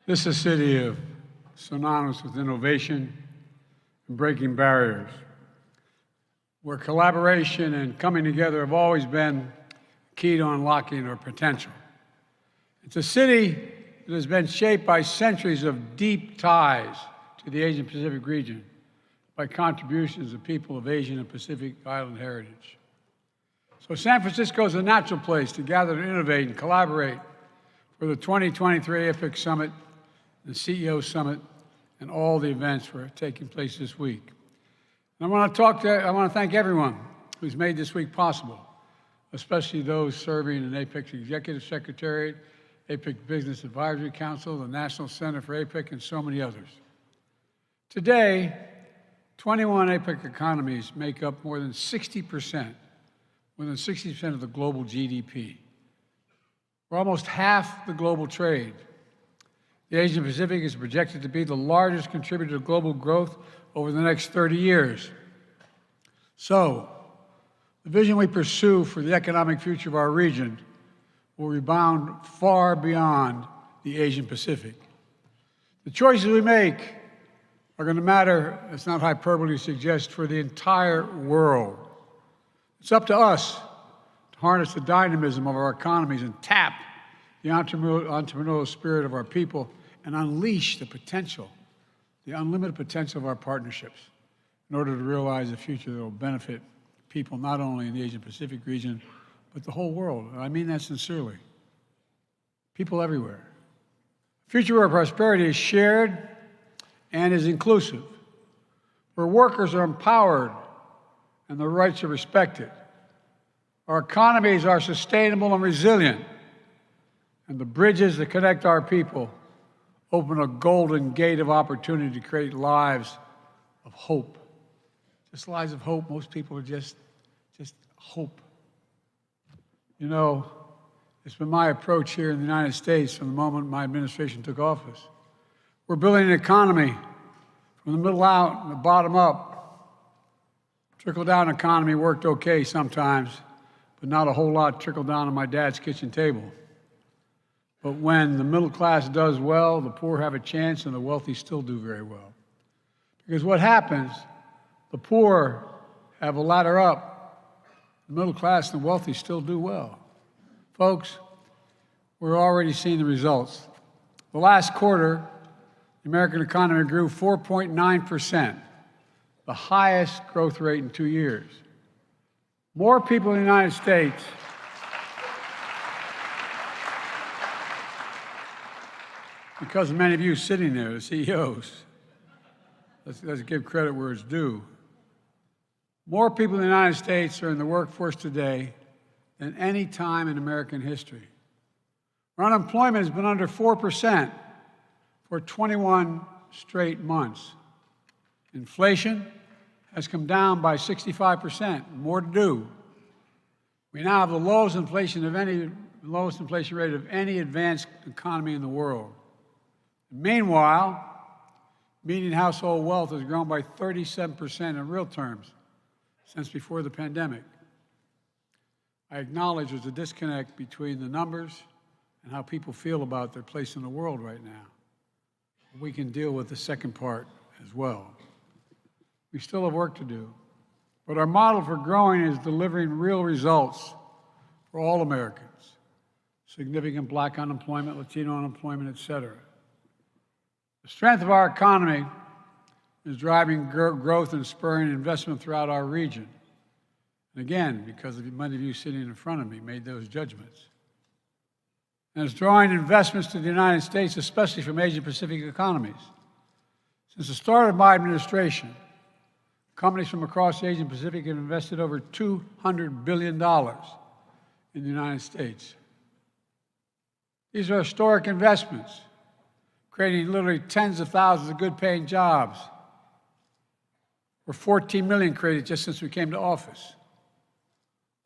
This is a city of synonymous with innovation and breaking barriers, where collaboration and coming together have always been key to unlocking our potential. It's a city that has been shaped by centuries of deep ties to the Asian Pacific region by contributions of people of Asian and Pacific Island heritage. So San Francisco is a natural place to gather to innovate and collaborate for the 2023 APEC Summit, the CEO Summit, and all the events that are taking place this week. And I want to thank everyone who's made this week possible, especially those serving in APEC's Executive Secretariat, APEC Business Advisory Council, the National Center for APEC, and so many others. Today, 21 APEC economies make up more than 60% of the global GDP. We're almost half the global trade. The Asian Pacific is projected to be the largest contributor to global growth over the next 30 years. So, the vision we pursue for the economic future of our region will rebound far beyond the Asian Pacific. The choices we make are going to matter, it's not hyperbole to suggest, for the entire world. It's up to us to harness the dynamism of our economies and tap the entrepreneurial spirit of our people and unleash the potential, the unlimited potential of our partnerships in order to realize a future that will benefit people not only in the Asian Pacific region, but the whole world. And I mean that sincerely. People everywhere. A future where prosperity is shared and is inclusive, where workers are empowered and their rights are respected. Our economies are sustainable and resilient, and the bridges that connect our people open a golden gate of opportunity to create lives of hope. Just lives of hope. Most people are just hope. You know, it's been my approach here in the United States from the moment my administration took office. We're building an economy from the middle out and the bottom up. Trickle-down economy worked okay sometimes, but not a whole lot trickled down on my dad's kitchen table. But when the middle class does well, the poor have a chance and the wealthy still do very well. Because what happens, the poor have a ladder up, the middle class and the wealthy still do well. Folks, we're already seeing the results. The last quarter, the American economy grew 4.9%, the highest growth rate in 2 years. More people in the United States because of many of you sitting there, the CEOs. Let's give credit where it's due. More people in the United States are in the workforce today than any time in American history. Our unemployment has been under 4% for 21 straight months. Inflation has come down by 65%, more to do. We now have the lowest inflation rate of any advanced economy in the world. Meanwhile, median household wealth has grown by 37% in real terms since before the pandemic. I acknowledge there's a disconnect between the numbers and how people feel about their place in the world right now. We can deal with the second part as well. We still have work to do, but our model for growing is delivering real results for all Americans. Significant Black unemployment, Latino unemployment, et cetera. The strength of our economy is driving growth and spurring investment throughout our region. And again, because of many of you sitting in front of me made those judgments. And it's drawing investments to the United States, especially from Asian Pacific economies. Since the start of my administration, companies from across the Asian Pacific have invested over $200 billion in the United States. These are historic investments, creating literally tens of thousands of good-paying jobs. We're 14 million created just since we came to office.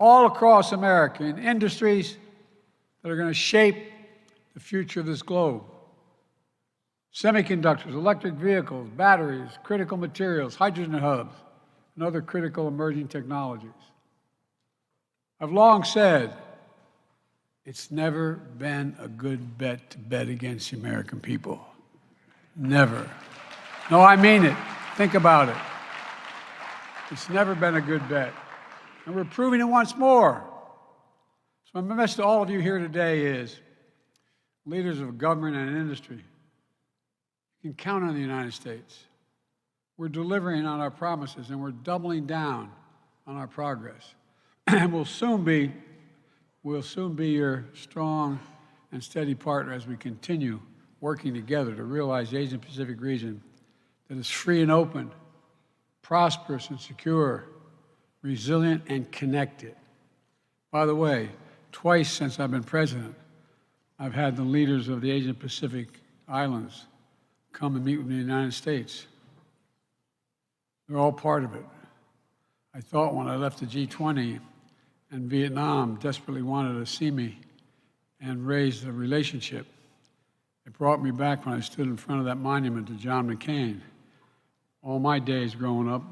All across America in industries that are going to shape the future of this globe. Semiconductors, electric vehicles, batteries, critical materials, hydrogen hubs, and other critical emerging technologies. I've long said it's never been a good bet to bet against the American people. Never. No, I mean it. Think about it. It's never been a good bet. And we're proving it once more. So my message to all of you here today is, leaders of government and industry, you can count on the United States. We're delivering on our promises, and we're doubling down on our progress. And we'll soon be your strong and steady partner as we continue working together to realize the Asia-Pacific region that is free and open, prosperous and secure, resilient and connected. By the way, twice since I've been president, I've had the leaders of the Asia-Pacific islands come and meet with me in the United States. They're all part of it. I thought when I left the G20 and Vietnam desperately wanted to see me and raise the relationship, it brought me back when I stood in front of that monument to John McCain. All my days growing up,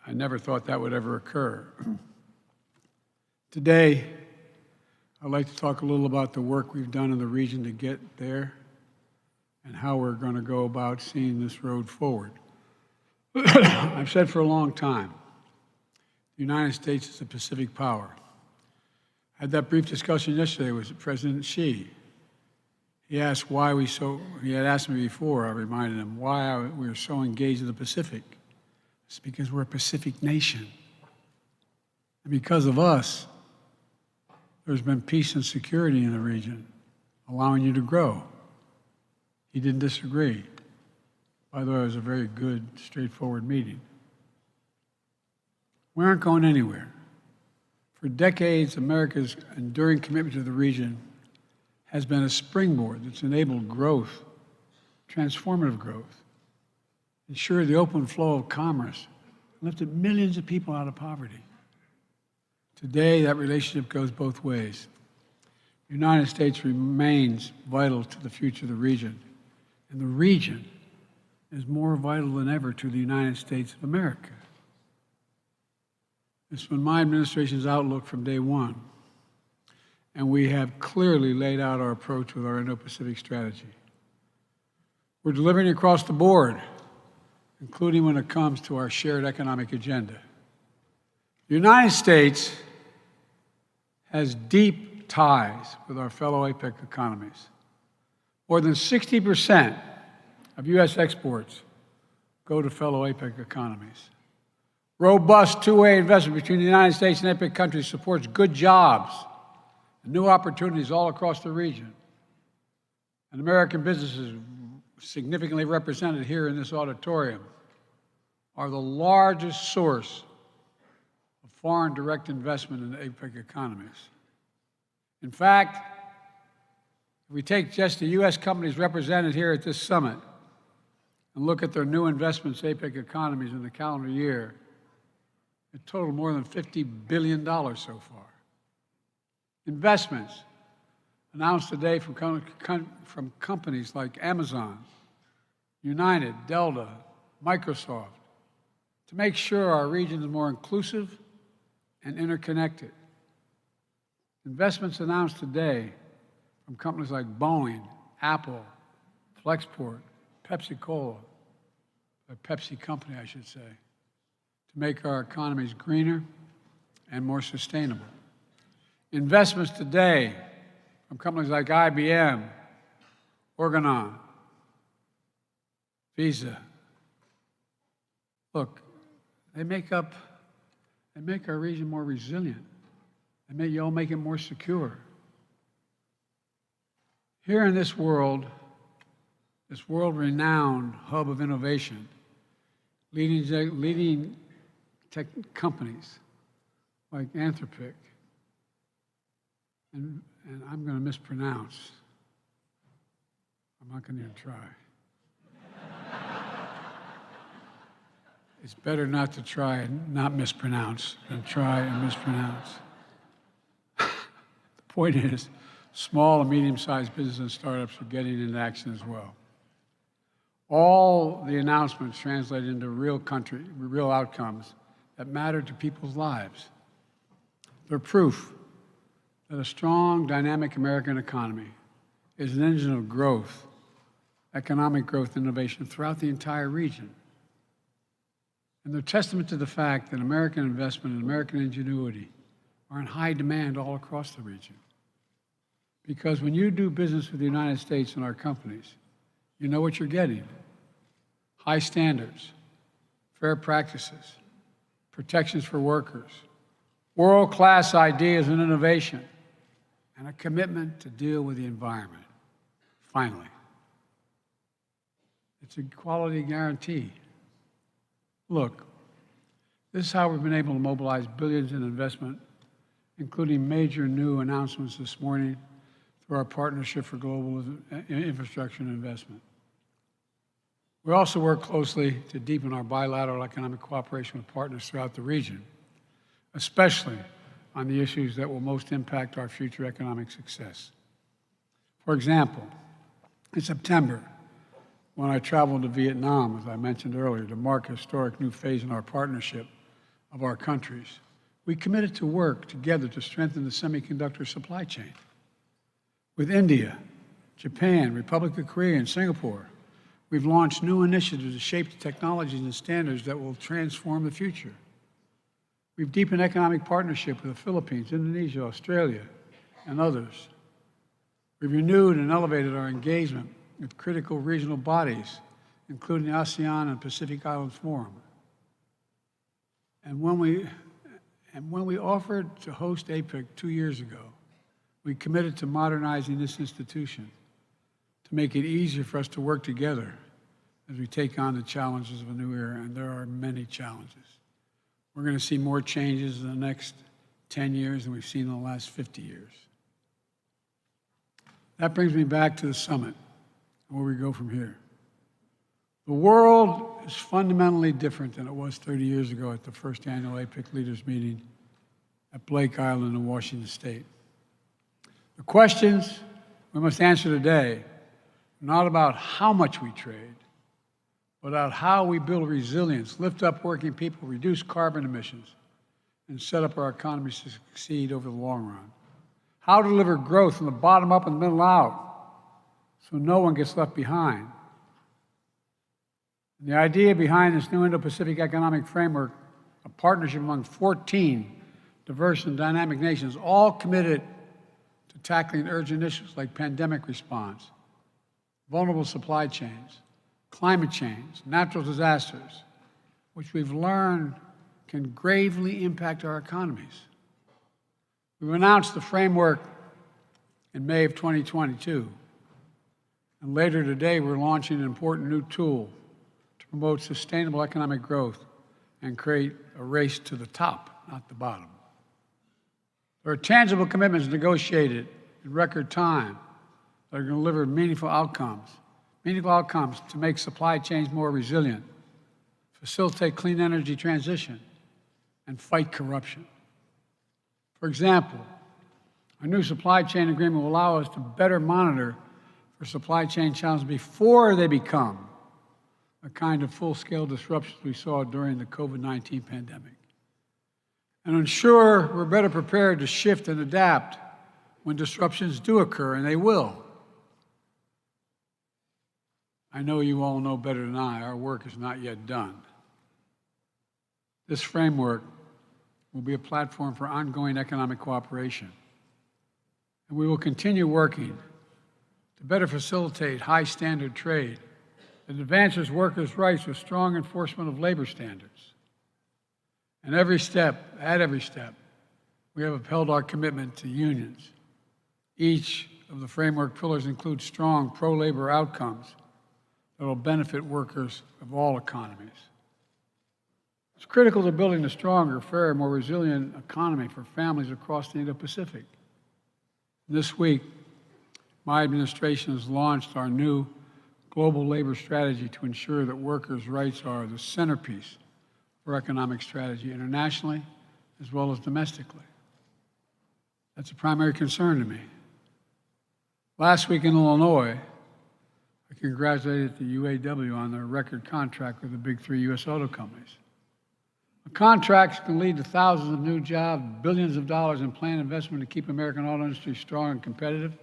I never thought that would ever occur. Today, I'd like to talk a little about the work we've done in the region to get there and how we're going to go about seeing this road forward. I've said for a long time, the United States is a Pacific power. I had that brief discussion yesterday with President Xi. He had asked me before, I reminded him, why we were so engaged in the Pacific. It's because we're a Pacific nation. And because of us, there's been peace and security in the region, allowing you to grow. He didn't disagree. By the way, it was a very good, straightforward meeting. We aren't going anywhere. For decades, America's enduring commitment to the region has been a springboard that's enabled growth, transformative growth, ensured the open flow of commerce, lifted millions of people out of poverty. Today, that relationship goes both ways. The United States remains vital to the future of the region, and the region is more vital than ever to the United States of America. It's been my administration's outlook from day one, and we have clearly laid out our approach with our Indo-Pacific strategy. We're delivering across the board, including when it comes to our shared economic agenda. The United States has deep ties with our fellow APEC economies. More than 60% of U.S. exports go to fellow APEC economies. Robust two-way investment between the United States and APEC countries supports good jobs and new opportunities all across the region. And American businesses, significantly represented here in this auditorium, are the largest source of foreign direct investment in the APEC economies. In fact, if we take just the U.S. companies represented here at this summit and look at their new investments in APEC economies in the calendar year, it totaled more than $50 billion so far. Investments announced today from companies like Amazon, United, Delta, Microsoft, to make sure our region is more inclusive and interconnected. Investments announced today from companies like Boeing, Apple, Flexport, Pepsi-Cola, or Pepsi Company, I should say, to make our economies greener and more sustainable. Investments today from companies like IBM, Organon, Visa. Look, they make our region more resilient. They all make it more secure. Here in this world-renowned hub of innovation, leading tech companies like Anthropic, and I'm going to mispronounce. I'm not going to even try. It's better not to try and not mispronounce than try and mispronounce. The point is, small and medium-sized businesses and startups are getting into action as well. All the announcements translate into real outcomes that matter to people's lives. They're proof that a strong, dynamic American economy is an engine of growth economic growth and innovation throughout the entire region. And they're testament to the fact that American investment and American ingenuity are in high demand all across the region. Because when you do business with the United States and our companies, you know what you're getting. High standards, fair practices, protections for workers, world-class ideas and innovation, and a commitment to deal with the environment. Finally, it's a quality guarantee. Look, this is how we've been able to mobilize billions in investment, including major new announcements this morning through our Partnership for Global Infrastructure and Investment. We also work closely to deepen our bilateral economic cooperation with partners throughout the region, especially on the issues that will most impact our future economic success. For example, in September, when I traveled to Vietnam, as I mentioned earlier, to mark a historic new phase in our partnership of our countries, we committed to work together to strengthen the semiconductor supply chain. With India, Japan, Republic of Korea, and Singapore, we've launched new initiatives to shape the technologies and standards that will transform the future. We've deepened economic partnership with the Philippines, Indonesia, Australia, and others. We've renewed and elevated our engagement with critical regional bodies, including the ASEAN and Pacific Islands Forum. And when we offered to host APEC 2 years ago, we committed to modernizing this institution to make it easier for us to work together as we take on the challenges of a new era, and there are many challenges. We're going to see more changes in the next 10 years than we've seen in the last 50 years. That brings me back to the summit and where we go from here. The world is fundamentally different than it was 30 years ago at the first annual APEC leaders meeting at Blake Island in Washington State. The questions we must answer today are not about how much we trade, but about how we build resilience, lift up working people, reduce carbon emissions, and set up our economies to succeed over the long run. How to deliver growth from the bottom up and the middle out so no one gets left behind. And the idea behind this new Indo-Pacific economic framework, a partnership among 14 diverse and dynamic nations, all committed to tackling urgent issues like pandemic response, vulnerable supply chains, climate change, natural disasters, which we've learned can gravely impact our economies. We've announced the framework in May of 2022, and later today we're launching an important new tool to promote sustainable economic growth and create a race to the top, not the bottom. There are tangible commitments negotiated in record time that are going to deliver meaningful outcomes to make supply chains more resilient, facilitate clean energy transition, and fight corruption. For example, our new supply chain agreement will allow us to better monitor for supply chain challenges before they become the kind of full-scale disruptions we saw during the COVID-19 pandemic, and ensure we're better prepared to shift and adapt when disruptions do occur, and they will. I know you all know better than I, our work is not yet done. This framework will be a platform for ongoing economic cooperation, and we will continue working to better facilitate high-standard trade that advances workers' rights with strong enforcement of labor standards. And at every step, we have upheld our commitment to unions. Each of the framework pillars includes strong pro-labor outcomes that will benefit workers of all economies. It's critical to building a stronger, fairer, more resilient economy for families across the Indo-Pacific. This week, my administration has launched our new global labor strategy to ensure that workers' rights are the centerpiece for economic strategy internationally as well as domestically. That's a primary concern to me. Last week in Illinois, I congratulated the UAW on their record contract with the big 3 U.S. auto companies. The contracts can lead to thousands of new jobs, billions of dollars in planned investment to keep American auto industry strong and competitive.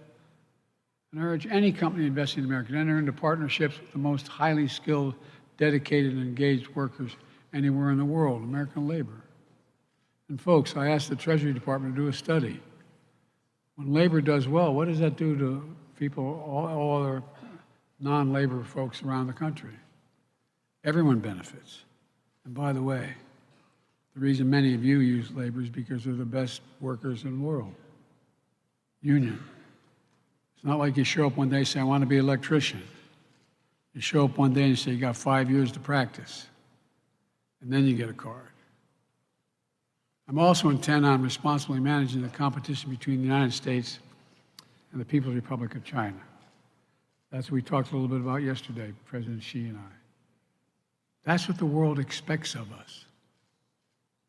And I urge any company investing in America to enter into partnerships with the most highly skilled, dedicated, and engaged workers anywhere in the world, American labor. And folks, I asked the Treasury Department to do a study. When labor does well, what does that do to people, all other non-labor folks around the country? Everyone benefits. And by the way, the reason many of you use labor is because they're the best workers in the world. Union. It's not like you show up one day and say, I want to be an electrician. You show up one day and say, you got 5 years to practice. And then you get a card. I'm also intent on responsibly managing the competition between the United States and the People's Republic of China. That's what we talked a little bit about yesterday, President Xi and I. That's what the world expects of us.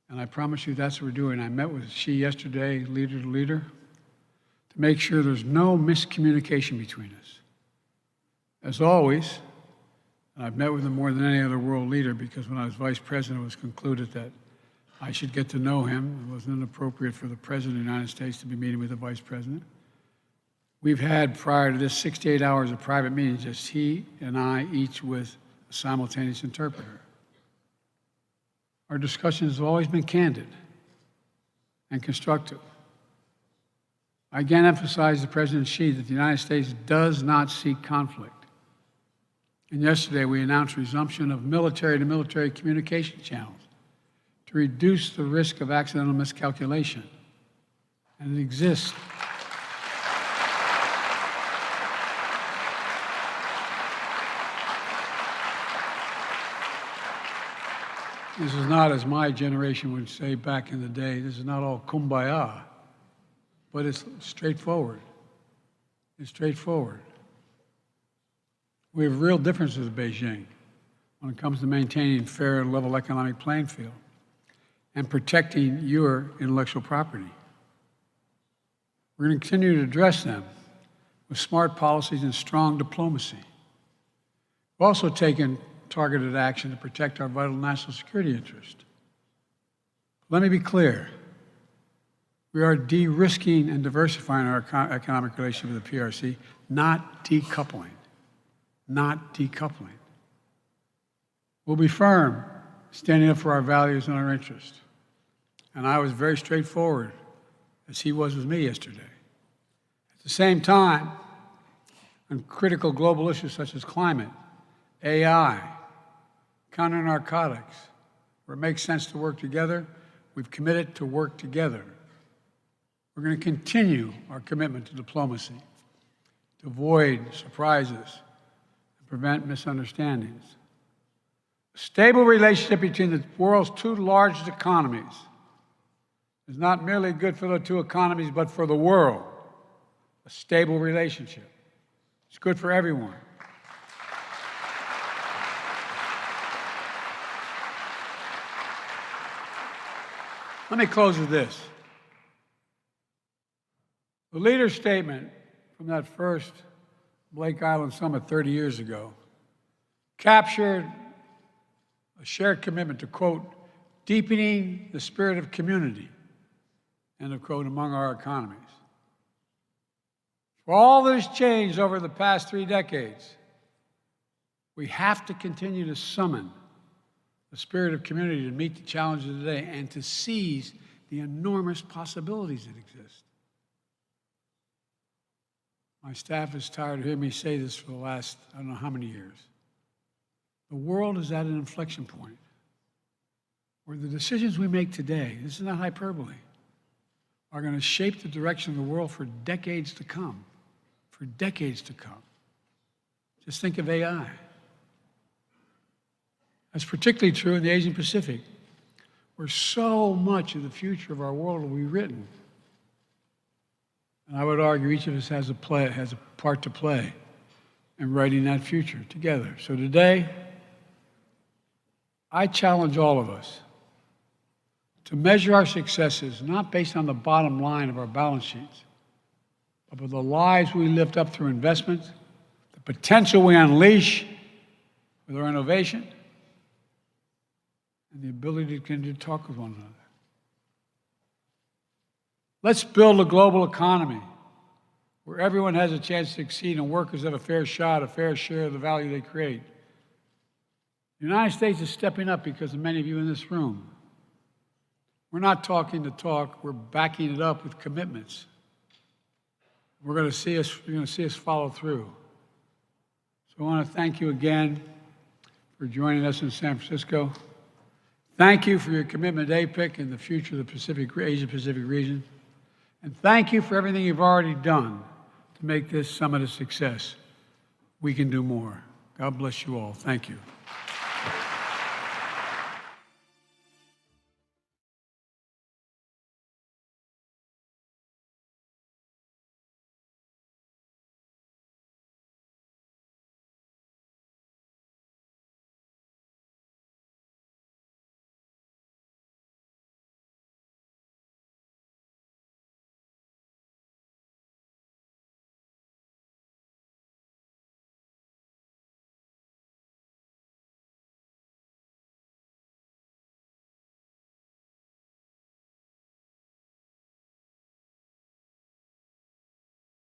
And I promise you that's what we're doing. I met with Xi yesterday, leader to leader, to make sure there's no miscommunication between us. As always, and I've met with him more than any other world leader because when I was vice president, it was concluded that I should get to know him. It wasn't inappropriate for the President of the United States to be meeting with the Vice President. We've had, prior to this, 68 hours of private meetings, just he and I, each with a simultaneous interpreter. Our discussions have always been candid and constructive. I again emphasize to President Xi that the United States does not seek conflict. And yesterday, we announced resumption of military-to-military communication channels to reduce the risk of accidental miscalculation. And it exists. This is not, as my generation would say back in the day, this is not all kumbaya, but it's straightforward. It's straightforward. We have real differences with Beijing when it comes to maintaining fair and level economic playing field and protecting your intellectual property. We're going to continue to address them with smart policies and strong diplomacy. We've also taken targeted action to protect our vital national security interest. Let me be clear. We are de-risking and diversifying our economic relationship with the PRC, not decoupling. Not decoupling. We'll be firm, standing up for our values and our interests. And I was very straightforward, as he was with me yesterday. At the same time, on critical global issues such as climate, AI, counter-narcotics, where it makes sense to work together, we've committed to work together. We're going to continue our commitment to diplomacy, to avoid surprises, and prevent misunderstandings. A stable relationship between the world's two largest economies is not merely good for the two economies, but for the world. A stable relationship. It's good for everyone. Let me close with this. The leader's statement from that first Blake Island summit 30 years ago captured a shared commitment to, quote, deepening the spirit of community, end of quote, among our economies. For all that has changed over the past 3 decades, we have to continue to summon the spirit of community to meet the challenges of today and to seize the enormous possibilities that exist. My staff is tired of hearing me say this for the last, I don't know how many years. The world is at an inflection point where the decisions we make today, this is not hyperbole, are going to shape the direction of the world for decades to come. For decades to come. Just think of AI. That's particularly true in the Asian Pacific, where so much of the future of our world will be written. And I would argue each of us has a part to play in writing that future together. So today, I challenge all of us to measure our successes not based on the bottom line of our balance sheets, but with the lives we lift up through investment, the potential we unleash with our innovation, and the ability to continue to talk with one another. Let's build a global economy where everyone has a chance to succeed and workers have a fair shot, a fair share of the value they create. The United States is stepping up because of many of you in this room. We're not talking the talk, we're backing it up with commitments. You're going to see us follow through. So I want to thank you again for joining us in San Francisco. Thank you for your commitment to APEC and the future of the Asia-Pacific region. And thank you for everything you've already done to make this summit a success. We can do more. God bless you all. Thank you.